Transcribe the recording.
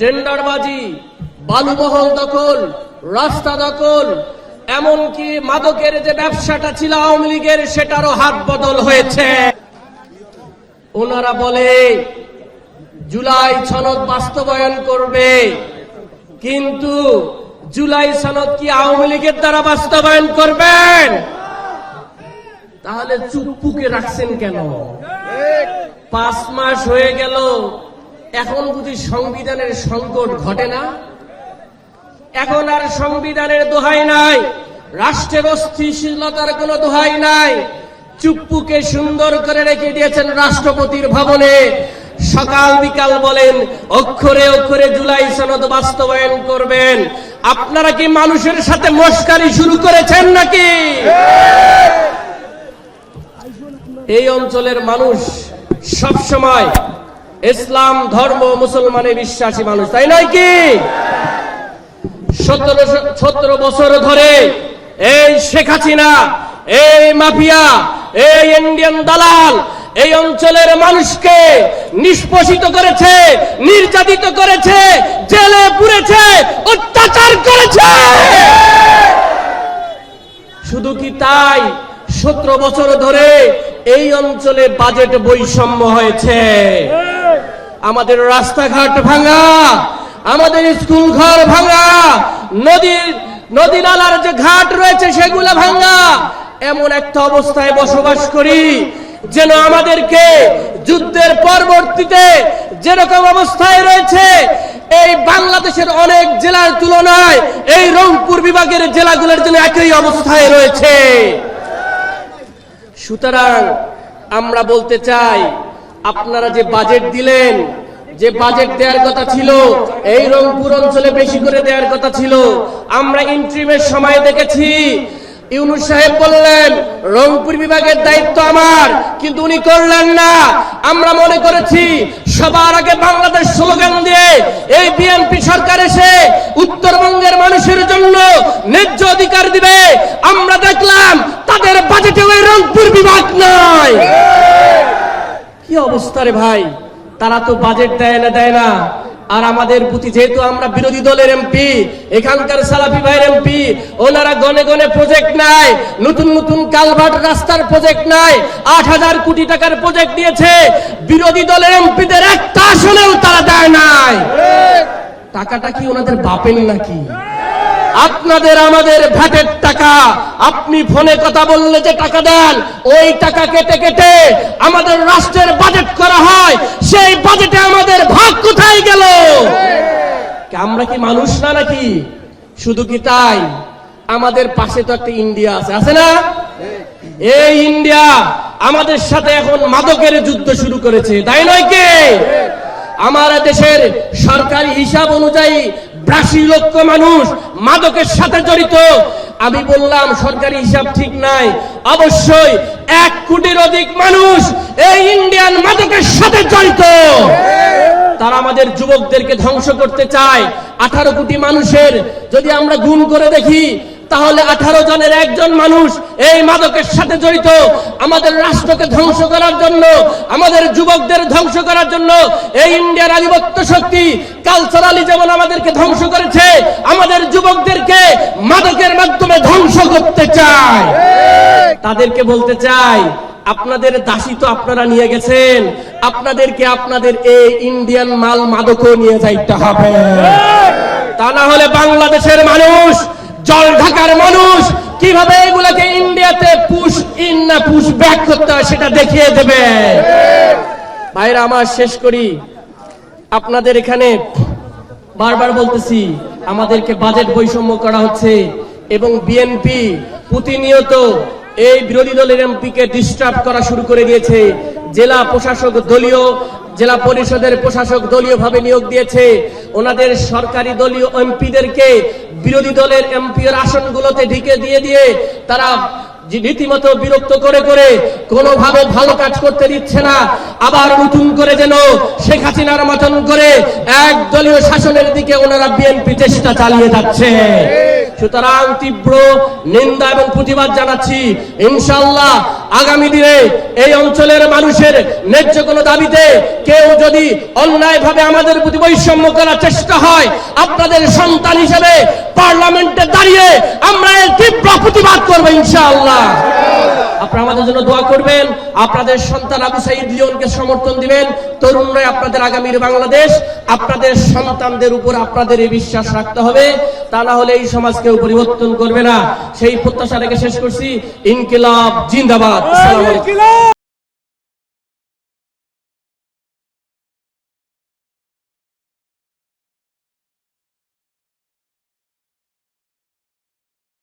টেন্ডারবাজি, বালুমহল দখল, রাস্তা দখল, এমনকি মাদকের যে ব্যবসাটা ছিল আওয়ামী লীগের সেটারও হাত বদল হয়েছে। ওনারা বলে জুলাই সনদ বাস্তবায়ন করবে, কিন্তু জুলাই সনদ কি আওয়ামী লীগের দ্বারা বাস্তবায়ন করবেন? তাহলে চুপপুকে রাখছেন কেন? 5 মাস হয়ে গেল, এখন বুঝি সংবিধানের সংকট ঘটে না? এখন আর সংবিধানের দোহাই নাই, রাষ্ট্রের অস্থিতিশীলতার কোনো দোহাই নাই। চুপ্পুকে সুন্দর করে রেখে দিয়েছেন রাষ্ট্রপতির ভবনে। সকাল বিকাল বলেন অক্ষরে অক্ষরে জুলাই সনদ বাস্তবায়ন করবেন। আপনারা কি মানুষের সাথে মশকারি শুরু করেছেন নাকি? এই অঞ্চলের মানুষ সবসময় ইসলাম ধর্ম মুসলমানে বিশ্বাসী মানুষ, তাই নয় কি? 17 বছর ধরে এই শেখ হাসিনা, এই মাফিয়া, এই ইন্ডিয়ান দালাল এই অঞ্চলের মানুষকে নিষ্পেষিত করেছে, নির্যাতিত করেছে, জেলে পুরেছে, অত্যাচার করেছে। শুধু কি তাই, 17 বছর ধরে এই অঞ্চলে বাজেট বৈষম্য হয়েছে। আমাদের রাস্তাঘাট ভাঙা, আমাদের স্কুল ঘর ভাঙা, নদী নালার যে ঘাট রয়েছে সেগুলো ভাঙা। এমন একটা অবস্থায় বসবাস করি যেন আমাদেরকে যুদ্ধের পরবর্তীতে যেরকম অবস্থায় রয়েছে এই বাংলাদেশের অনেক জেলার তুলনায় এই রংপুর বিভাগের জেলাগুলোর জন্য একই অবস্থায় রয়েছে। সুতরাং আমরা বলতে চাই, আপনারা যে বাজেট দিলেন, যে বাজেট দেওয়ার কথা ছিল এই রংপুর অঞ্চলে বেশি করে দেওয়ার কথা ছিল। আমরা ইন্টারিমের সময় দেখেছি ইউনূস সাহেব বললেন রংপুর বিভাগের দায়িত্ব আমার, কিন্তু উনি করলেন না। আমরা মনে করেছি সবার আগে বাংলাদেশ স্লোগান দিয়ে এই বিএনপি সরকার এসে উত্তরবঙ্গের মানুষের জন্য ন্যায্য অধিকার দিবে। আমরা দেখলাম তাদের বাজেটে ওই রংপুর বিভাগ নয়। কি অবস্থা রে ভাই, তারা তো বাজেট দেয় না। আর আমাদের প্রতি, যেহেতু আমরা বিরোধী দলের এমপি, এখানকার সালাফি ভাইয়ের এমপি, ওনারা গনে গনে প্রজেক্ট নাই, নতুন নতুন কালভার্ট রাস্তার প্রজেক্ট নাই, 8000 কোটি টাকার প্রজেক্ট দিয়েছে। বিরোধী দলের এমপিদের একটা আসনেও তারা দেয় নাই। টাকাটা কি ওনাদের বাপের নাকি? আপনাদের আমাদের ভ্যাটের টাকা। আপনি ফোনে কথা বললে যে টাকা দেন, ওই টাকা কেটে কেটে আমাদের রাষ্ট্রের বাজেট করা হয়। সেই বাজেটে আমাদের ভাগ কোথায় গেল? আমরা কি মানুষ না নাকি? শুধু কি তাই, আমাদের পাশে তো একটা ইন্ডিয়া আছে না? এই ইন্ডিয়া আমাদের সাথে এখন মাদকের যুদ্ধ শুরু করেছে, তাই নয় কি? আমার দেশের সরকারি হিসাব অনুযায়ী 82 লক্ষ মানুষ মাদকের সাথে জড়িত। আমি বললাম সরকারি হিসাব ঠিক নাই, অবশ্যই 1 কোটির অধিক মানুষ এই ইন্ডিয়ান মাদকের সাথে জড়িত। তারা আমাদের যুবকদেরকে ধ্বংস করতে চায়। 18 কোটি মানুষের যদি আমরা গুণ করে দেখি, তাহলে 18 জনের 1 জন মানুষ এই মাদকের সাথে জড়িত। আমাদের রাষ্ট্রকে ধ্বংস করার জন্য, আমাদের যুবকদের ধ্বংস করার জন্য এই ইন্ডিয়ার আধিপত্য শক্তি কালচারালি যেমন আমাদেরকে ধ্বংস করেছে, আমাদের যুবকদেরকে মাদকের মাধ্যমে ধ্বংস করতে চায়। তাদেরকে বলতে চাই, আপনাদের দাসী তো আপনারা নিয়ে গেছেন, আপনাদেরকে আপনাদের এই ইন্ডিয়ান মাল মাদকও নিয়ে যাইতে হবে। তা না হলে বাংলাদেশের মানুষ, জল ঢাকার মানুষ কিভাবে এগুলোকে ইন্ডিয়াতে পুশ ইন না পুশ ব্যাক করতে হয় সেটা দেখিয়ে দেবে। ভাইরা আমার, শেষ করি। আপনাদের এখানে বারবার বলতেছি আমাদেরকে বাজেট বৈষম্য করা হচ্ছে, এবং বিএনপি প্রতিনিয়ত এই বিরোধী দলের এমপিকে ডিস্টার্ব করা শুরু করে দিয়েছে। জেলা প্রশাসক দলীয়, জেলা পরিষদের প্রশাসক দলীয়ভাবে নিয়োগ দিয়েছে। ওনাদের সরকারি দলীয় এমপিদেরকে বিরোধী দলের এমপির আসনগুলোতে ঢুকে দিয়ে তারা রীতিমতো বিরক্ত করে কোনোভাবে ভালো কাজ করতে দিচ্ছে না। আবার নতুন করে যেন শেখ হাসিনার মতন করে 1 দলীয় শাসনের দিকে ওনারা বিএনপি চেষ্টা চালিয়ে যাচ্ছে। সুতরাং তীব্র নিন্দা এবং প্রতিবাদ জানাচ্ছি। ইনশাআল্লাহ আগামী দিনে এই অঞ্চলের মানুষের ন্যায্য কোনো দাবিতে কেউ যদি অন্যায়ভাবে আমাদের প্রতি বৈষম্য করার চেষ্টা হয়, আপনাদের সন্তান হিসেবে পার্লামেন্টে দাঁড়িয়ে আমরা এর তীব্র প্রতিবাদ করব ইনশাআল্লাহ। আপনারা আমাদের জন্য দোয়া করবেন, আপনাদের সন্তান আবু সাঈদ লিওনকে সমর্থন দিবেন। তরুণরাই আপনাদের আগামীর বাংলাদেশ, আপনাদের সন্তানদের উপর আপনাদের এই বিশ্বাস রাখতে হবে, তা না হলে এই সমাজ কেউ পরিবর্তন করবে না। সেই প্রত্যাশা রেখে শেষ করছি। ইনকিলাব জিন্দাবাদ। আসসালামু আলাইকুম।